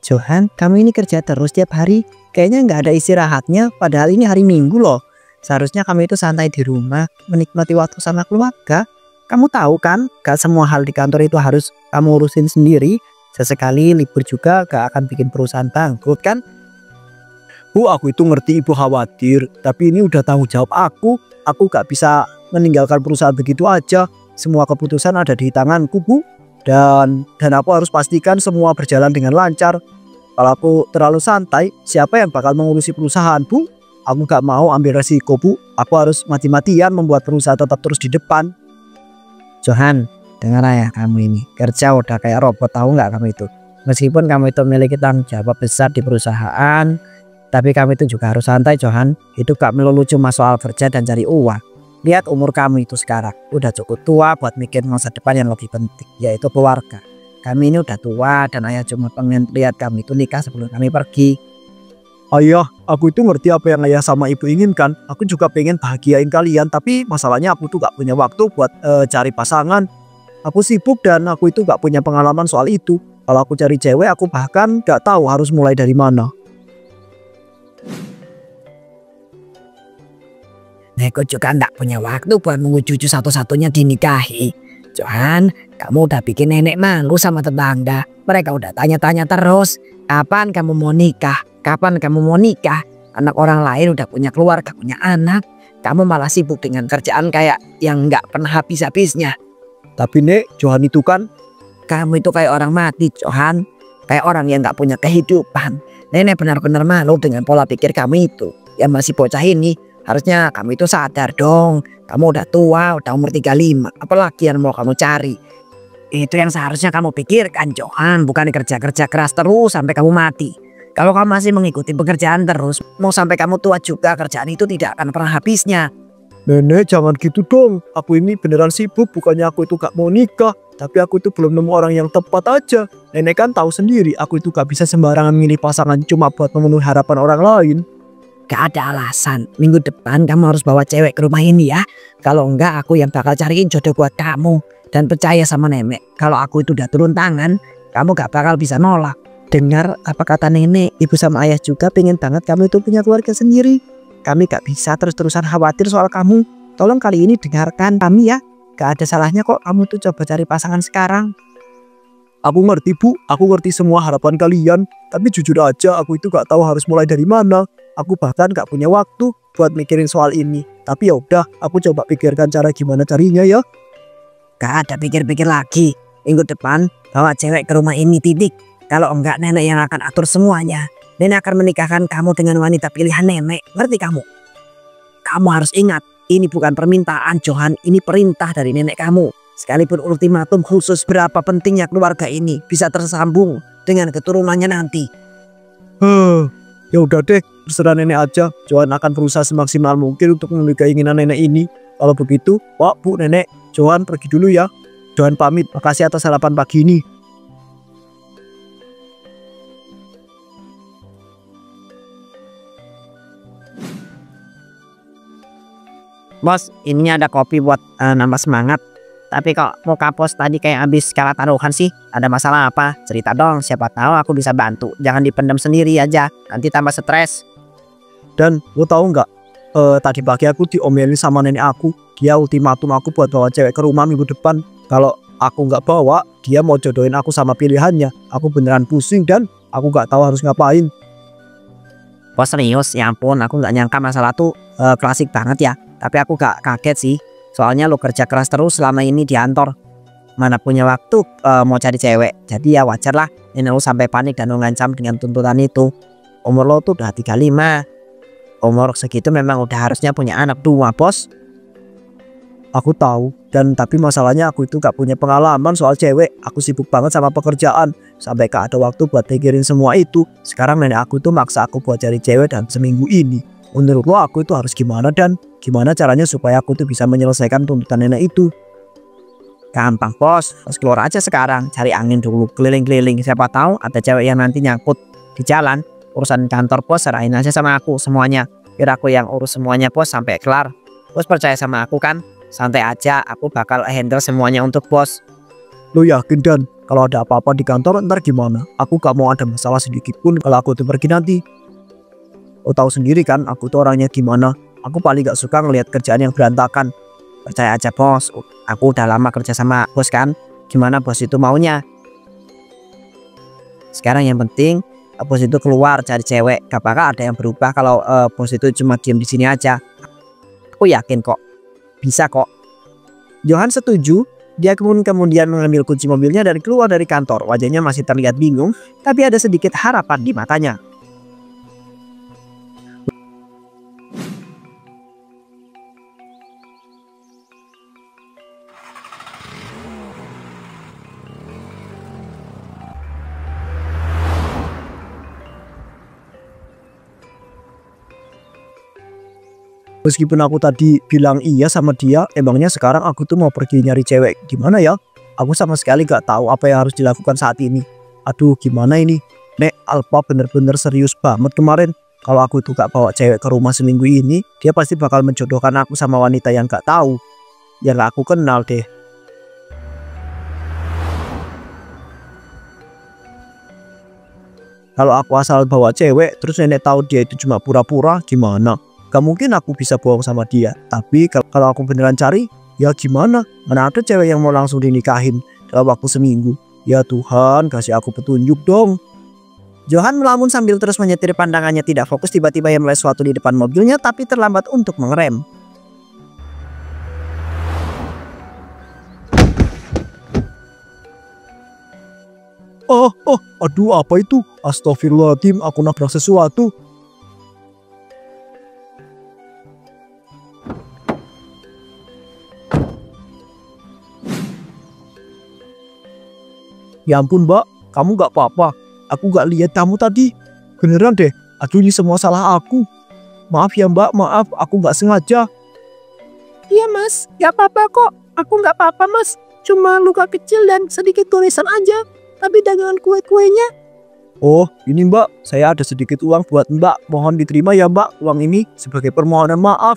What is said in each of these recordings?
Johan, kamu ini kerja terus tiap hari. Kayaknya nggak ada istirahatnya, padahal ini hari Minggu loh. Seharusnya kamu itu santai di rumah, menikmati waktu sama keluarga. Kamu tahu kan, gak semua hal di kantor itu harus kamu urusin sendiri. Sesekali libur juga gak akan bikin perusahaan bangkrut kan? Bu, aku itu ngerti ibu khawatir, tapi ini udah tanggung jawab aku. Aku gak bisa meninggalkan perusahaan begitu aja. Semua keputusan ada di tanganku, Bu. Dan aku harus pastikan semua berjalan dengan lancar. Kalau aku terlalu santai, siapa yang bakal mengurusi perusahaan, Bu? Aku gak mau ambil resiko, Bu. Aku harus mati-matian membuat perusahaan tetap terus di depan. Johan, dengar ya kamu ini. Kerja udah kayak robot, tahu nggak kamu itu? Meskipun kamu itu memiliki tanggung jawab besar di perusahaan, tapi kamu itu juga harus santai, Johan. Hidup gak melulu cuma soal kerja dan cari uang. Lihat umur kamu itu sekarang. Udah cukup tua buat mikir masa depan yang lebih penting, yaitu keluarga. Kami ini udah tua dan ayah cuma pengen lihat kami itu nikah sebelum kami pergi. Ayah, aku itu ngerti apa yang ayah sama ibu inginkan. Aku juga pengen bahagiain kalian, tapi masalahnya aku tuh gak punya waktu buat cari pasangan. Aku sibuk dan aku itu gak punya pengalaman soal itu. Kalau aku cari cewek, aku bahkan gak tahu harus mulai dari mana. Neko juga ndak punya waktu buat nunggu cucu satu-satunya dinikahi. Johan, kamu udah bikin nenek malu sama tetangga. Mereka udah tanya-tanya terus, kapan kamu mau nikah? Kapan kamu mau nikah? Anak orang lain udah punya keluarga, punya anak. Kamu malah sibuk dengan kerjaan kayak yang nggak pernah habis-habisnya. Tapi Nek, Johan itu kan... Kamu itu kayak orang mati, Johan. Kayak orang yang nggak punya kehidupan. Nenek benar-benar malu dengan pola pikir kamu itu. Yang masih bocah ini, harusnya kamu itu sadar dong. Kamu udah tua, udah umur 35. Apalagi yang mau kamu cari? Itu yang seharusnya kamu pikirkan, Johan. Bukan kerja-kerja keras terus sampai kamu mati. Kalau kamu masih mengikuti pekerjaan terus, mau sampai kamu tua juga, kerjaan itu tidak akan pernah habisnya. Nenek, jangan gitu dong. Aku ini beneran sibuk, bukannya aku itu gak mau nikah. Tapi aku itu belum nemu orang yang tepat aja. Nenek kan tahu sendiri, aku itu gak bisa sembarangan milih pasangan cuma buat memenuhi harapan orang lain. Gak ada alasan. Minggu depan kamu harus bawa cewek ke rumah ini ya. Kalau enggak, aku yang bakal cariin jodoh buat kamu. Dan percaya sama nenek, kalau aku itu udah turun tangan, kamu gak bakal bisa nolak. Dengar apa kata nenek, ibu sama ayah juga pengen banget kamu itu punya keluarga sendiri. Kami gak bisa terus-terusan khawatir soal kamu. Tolong kali ini dengarkan kami ya. Gak ada salahnya kok kamu tuh coba cari pasangan sekarang. Aku ngerti, Bu. Aku ngerti semua harapan kalian. Tapi jujur aja, aku itu gak tahu harus mulai dari mana. Aku bahkan gak punya waktu buat mikirin soal ini. Tapi ya udah, aku coba pikirkan cara gimana carinya ya. Gak ada pikir-pikir lagi. Minggu depan bawa cewek ke rumah ini, titik. Kalau enggak, nenek yang akan atur semuanya. Nenek akan menikahkan kamu dengan wanita pilihan nenek. Ngerti kamu? Kamu harus ingat, ini bukan permintaan, Johan. Ini perintah dari nenek kamu. Sekalipun ultimatum khusus berapa pentingnya keluarga ini bisa tersambung dengan keturunannya nanti. Ya udah deh, terserah nenek aja. Johan akan berusaha semaksimal mungkin untuk memenuhi keinginan nenek ini. Kalau begitu, Pak, Bu, Nenek, Johan pergi dulu ya. Johan pamit, makasih atas sarapan pagi ini. Bos, ininya ada kopi buat nambah semangat. Tapi kok muka bos tadi kayak habis kalah taruhan sih? Ada masalah apa? Cerita dong, siapa tahu aku bisa bantu. Jangan dipendam sendiri aja, nanti tambah stres. Dan lo tahu nggak? Tadi pagi aku diomelin sama nenek aku. Dia ultimatum aku buat bawa cewek ke rumah minggu depan. Kalau aku nggak bawa, dia mau jodohin aku sama pilihannya. Aku beneran pusing dan aku nggak tahu harus ngapain. Bos serius, ya ampun, aku nggak nyangka masalah tuh klasik banget ya. Tapi aku gak kaget sih. Soalnya lo kerja keras terus selama ini di kantor. Mana punya waktu mau cari cewek. Jadi ya wajar lah nenek lo sampai panik dan mengancam dengan tuntutan itu. Umur lo tuh udah 35. Umur segitu memang udah harusnya punya anak 2, bos. Aku tahu, dan tapi masalahnya aku itu gak punya pengalaman soal cewek. Aku sibuk banget sama pekerjaan, sampai gak ada waktu buat mikirin semua itu. Sekarang nenek aku itu maksa aku buat cari cewek dan seminggu ini. Menurut lo aku itu harus gimana dan gimana caranya supaya aku tuh bisa menyelesaikan tuntutan nenek itu? Gampang bos, harus keluar aja sekarang. Cari angin dulu, keliling-keliling. Siapa tahu ada cewek yang nanti nyangkut di jalan. Urusan kantor bos serahin aja sama aku semuanya. Biar aku yang urus semuanya bos sampai kelar. Bos percaya sama aku kan? Santai aja, aku bakal handle semuanya untuk bos. Lo yakin Dan? Kalau ada apa-apa di kantor ntar gimana? Aku gak mau ada masalah sedikit pun kalau aku tuh pergi nanti. Lo tahu sendiri kan aku tuh orangnya gimana. Aku paling gak suka ngelihat kerjaan yang berantakan. Percaya aja bos, aku udah lama kerja sama bos kan. Gimana bos itu maunya? Sekarang yang penting bos itu keluar cari cewek. Gak bakal ada yang berubah kalau bos itu cuma diem di sini aja. Aku yakin kok, bisa kok. Johan setuju. Dia kemudian mengambil kunci mobilnya dan keluar dari kantor. Wajahnya masih terlihat bingung, tapi ada sedikit harapan di matanya. Meskipun aku tadi bilang iya sama dia, emangnya sekarang aku tuh mau pergi nyari cewek gimana ya? Aku sama sekali gak tahu apa yang harus dilakukan saat ini. Aduh gimana ini? Nek Alpa bener-bener serius banget kemarin. Kalau aku tuh gak bawa cewek ke rumah seminggu ini, dia pasti bakal menjodohkan aku sama wanita yang gak tahu, yang gak aku kenal deh. Kalau aku asal bawa cewek, terus nenek tahu dia itu cuma pura-pura, gimana? Gak mungkin aku bisa bohong sama dia. Tapi kalau aku beneran cari, ya gimana? Mana ada cewek yang mau langsung dinikahin dalam waktu seminggu? Ya Tuhan, kasih aku petunjuk dong. Johan melamun sambil terus menyetir, pandangannya tidak fokus. Tiba-tiba ia melihat sesuatu di depan mobilnya, tapi terlambat untuk mengerem. Aduh apa itu? Astagfirullahaladzim, aku nabrak sesuatu. Ya ampun mbak, kamu gak apa-apa. Aku gak lihat kamu tadi. Beneran deh, aduh ini semua salah aku. Maaf ya mbak, maaf, aku gak sengaja. Iya mas, gak apa-apa kok. Aku gak apa-apa mas. Cuma luka kecil dan sedikit tulisan aja. Tapi dagangan kue-kuenya. Oh ini mbak, saya ada sedikit uang buat mbak. Mohon diterima ya mbak, uang ini sebagai permohonan maaf.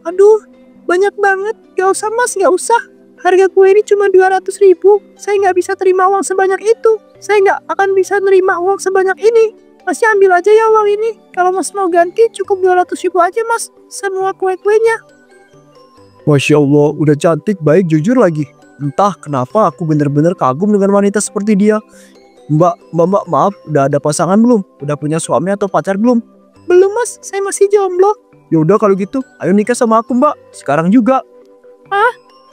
Aduh, banyak banget. Gak usah mas, gak usah. Harga kue ini cuma 200.000. Saya nggak bisa terima uang sebanyak itu. Saya nggak akan bisa nerima uang sebanyak ini. Masnya ambil aja ya uang ini. Kalau mas mau ganti cukup 200.000 aja mas. Semua kue-kuenya. Masya Allah, udah cantik, baik, jujur lagi. Entah kenapa aku bener-bener kagum dengan wanita seperti dia. Mbak, maaf, udah ada pasangan belum? Udah punya suami atau pacar belum? Belum mas, saya masih jomblo. Yaudah kalau gitu, ayo nikah sama aku mbak. Sekarang juga.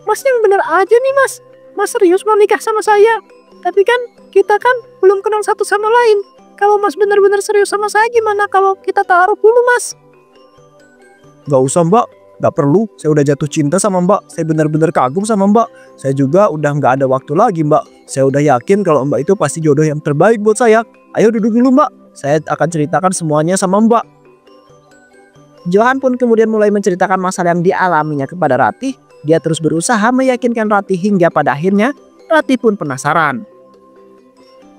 Mas yang bener aja nih mas. Mas serius mau nikah sama saya? Tapi kan kita kan belum kenal satu sama lain. Kalau mas bener-bener serius sama saya, gimana kalau kita taruh dulu mas? Gak usah mbak, gak perlu. Saya udah jatuh cinta sama mbak. Saya bener-bener kagum sama mbak. Saya juga udah gak ada waktu lagi mbak. Saya udah yakin kalau mbak itu pasti jodoh yang terbaik buat saya. Ayo duduk dulu mbak. Saya akan ceritakan semuanya sama mbak. Johan pun kemudian mulai menceritakan masalah yang dialaminya kepada Ratih. Dia terus berusaha meyakinkan Ratih hingga pada akhirnya Ratih pun penasaran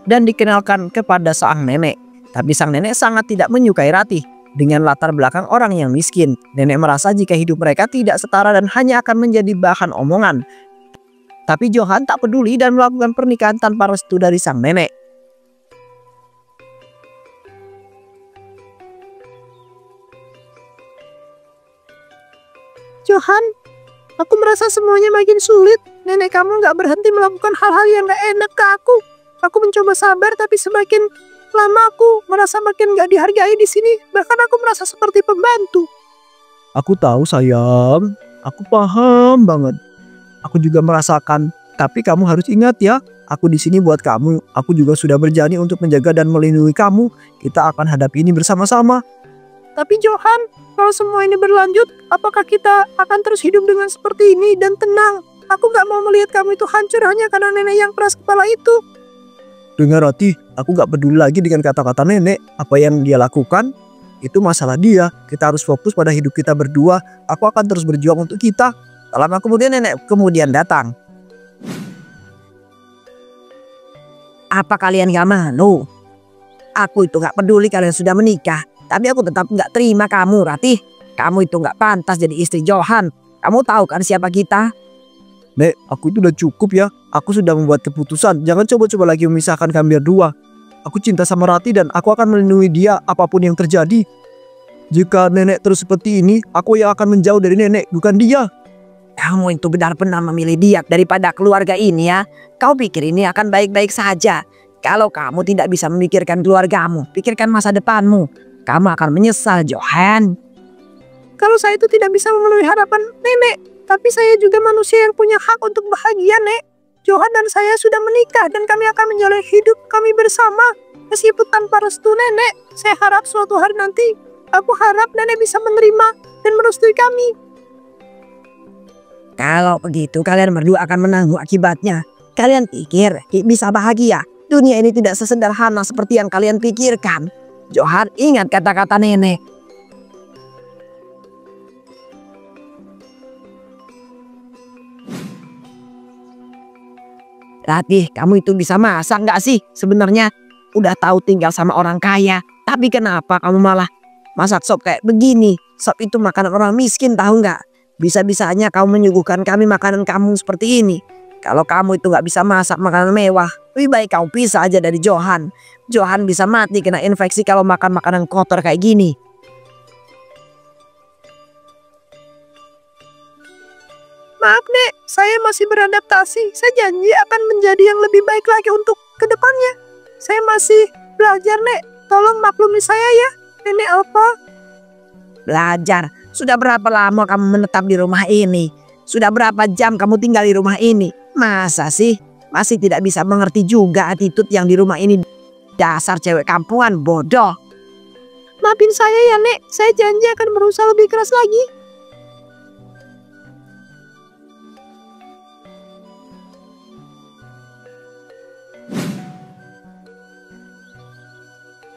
dan dikenalkan kepada sang nenek. Tapi sang nenek sangat tidak menyukai Ratih. Dengan latar belakang orang yang miskin, nenek merasa jika hidup mereka tidak setara dan hanya akan menjadi bahan omongan. Tapi Johan tak peduli dan melakukan pernikahan tanpa restu dari sang nenek. Johan, aku merasa semuanya makin sulit. Nenek kamu gak berhenti melakukan hal-hal yang gak enak ke aku. Aku mencoba sabar, tapi semakin lama aku merasa makin gak dihargai di sini. Bahkan aku merasa seperti pembantu. Aku tahu sayang, aku paham banget. Aku juga merasakan. Tapi kamu harus ingat ya, aku di sini buat kamu. Aku juga sudah berjanji untuk menjaga dan melindungi kamu. Kita akan hadapi ini bersama-sama. Tapi Johan, kalau semua ini berlanjut, apakah kita akan terus hidup dengan seperti ini dan tenang? Aku gak mau melihat kamu itu hancur hanya karena nenek yang keras kepala itu. Dengar Ratih, aku gak peduli lagi dengan kata-kata nenek. Apa yang dia lakukan, itu masalah dia. Kita harus fokus pada hidup kita berdua. Aku akan terus berjuang untuk kita. Lama kemudian nenek kemudian datang. Apa kalian gak malu? Aku itu gak peduli kalian sudah menikah. Tapi aku tetap gak terima kamu, Ratih. Kamu itu gak pantas jadi istri Johan. Kamu tahu kan siapa kita? Nek, aku itu udah cukup ya. Aku sudah membuat keputusan. Jangan coba-coba lagi memisahkan kami berdua. Aku cinta sama Rati dan aku akan melindungi dia apapun yang terjadi. Jika nenek terus seperti ini, aku yang akan menjauh dari nenek, bukan dia. Kamu itu benar-benar memilih dia daripada keluarga ini ya. Kau pikir ini akan baik-baik saja. Kalau kamu tidak bisa memikirkan keluargamu, pikirkan masa depanmu. Kamu akan menyesal, Johan. Kalau saya itu tidak bisa memenuhi harapan nenek, tapi saya juga manusia yang punya hak untuk bahagia, Nek. Johan dan saya sudah menikah dan kami akan menjalani hidup kami bersama. Meskipun tanpa restu nenek, saya harap suatu hari nanti, aku harap nenek bisa menerima dan merestui kami. Kalau begitu kalian berdua akan menanggung akibatnya. Kalian pikir bisa bahagia? Dunia ini tidak sesederhana seperti yang kalian pikirkan. Johan, ingat kata-kata nenek. Ratih, kamu itu bisa masak nggak sih sebenarnya? Udah tahu tinggal sama orang kaya, tapi kenapa kamu malah masak sop kayak begini? Sop itu makanan orang miskin, tahu nggak? Bisa-bisanya kamu menyuguhkan kami makanan kamu seperti ini. Kalau kamu itu nggak bisa masak makanan mewah, lebih baik kamu pisah aja dari Johan. Johan bisa mati kena infeksi kalau makan makanan kotor kayak gini. Maaf, Nek, saya masih beradaptasi. Saya janji akan menjadi yang lebih baik lagi untuk kedepannya. Saya masih belajar, Nek. Tolong maklumi saya ya, Nenek Alfa. Belajar? Sudah berapa lama kamu menetap di rumah ini? Sudah berapa jam kamu tinggal di rumah ini? Masa sih masih tidak bisa mengerti juga attitude yang di rumah ini? Dasar cewek kampungan bodoh. Maafin saya ya, Nek. Saya janji akan berusaha lebih keras lagi.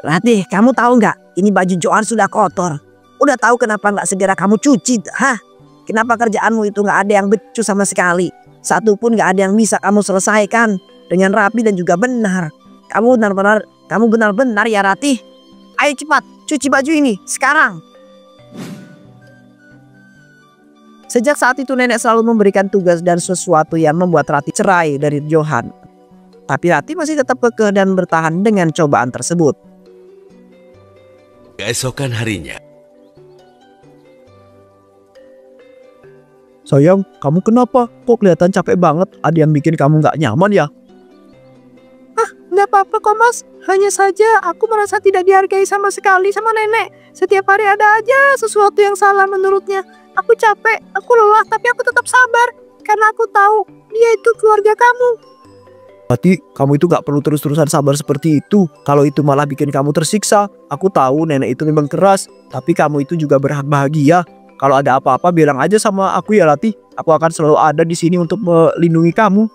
Ratih, kamu tahu nggak? Ini baju Johan sudah kotor. Udah tahu kenapa nggak segera kamu cuci? Hah? Kenapa kerjaanmu itu nggak ada yang becus sama sekali? Satu pun nggak ada yang bisa kamu selesaikan dengan rapi dan juga benar. Kamu benar-benar ya Ratih. Ayo cepat, cuci baju ini sekarang. Sejak saat itu nenek selalu memberikan tugas dan sesuatu yang membuat Ratih cerai dari Johan. Tapi Ratih masih tetap kekeh dan bertahan dengan cobaan tersebut. Keesokan harinya, Sayang, kamu kenapa? Kok kelihatan capek banget? Ada yang bikin kamu nggak nyaman ya? Nggak apa-apa kok, Mas. Hanya saja aku merasa tidak dihargai sama sekali sama nenek. Setiap hari ada aja sesuatu yang salah menurutnya. Aku capek, aku lelah, tapi aku tetap sabar. Karena aku tahu dia itu keluarga kamu. Berarti kamu itu gak perlu terus-terusan sabar seperti itu. Kalau itu malah bikin kamu tersiksa. Aku tahu nenek itu memang keras, tapi kamu itu juga berhak bahagia. Kalau ada apa-apa bilang aja sama aku ya Ratih. Aku akan selalu ada di sini untuk melindungi kamu.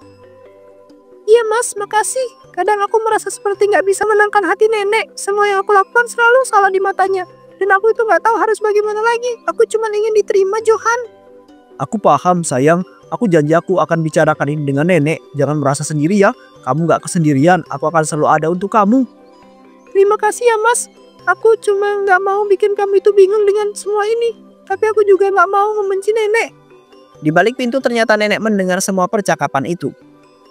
Iya Mas, makasih. Kadang aku merasa seperti nggak bisa menangkan hati nenek. Semua yang aku lakukan selalu salah di matanya. Dan aku itu nggak tahu harus bagaimana lagi. Aku cuma ingin diterima, Johan. Aku paham sayang. Aku janji aku akan bicarakan ini dengan nenek. Jangan merasa sendiri ya. Kamu gak kesendirian. Aku akan selalu ada untuk kamu. Terima kasih ya Mas. Aku cuma nggak mau bikin kamu itu bingung dengan semua ini. Tapi aku juga nggak mau membenci nenek. Di balik pintu ternyata nenek mendengar semua percakapan itu.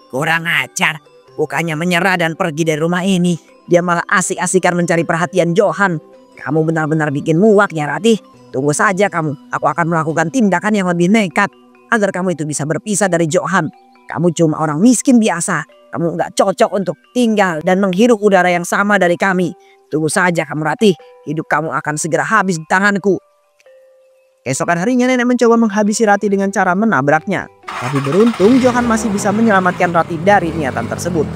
Kurang ajar. Bukannya menyerah dan pergi dari rumah ini, dia malah asik-asikan mencari perhatian Johan. Kamu benar-benar bikin muak ya Ratih. Tunggu saja kamu. Aku akan melakukan tindakan yang lebih nekat agar kamu itu bisa berpisah dari Johan. Kamu cuma orang miskin biasa. Kamu nggak cocok untuk tinggal dan menghirup udara yang sama dari kami. Tunggu saja kamu Ratih. Hidup kamu akan segera habis di tanganku. Keesokan harinya nenek mencoba menghabisi Ratih dengan cara menabraknya. Tapi beruntung Johan masih bisa menyelamatkan Ratih dari niatan tersebut.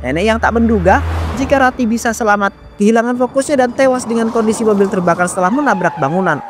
Nenek yang tak menduga jika Ratih bisa selamat, kehilangan fokusnya dan tewas dengan kondisi mobil terbakar setelah menabrak bangunan.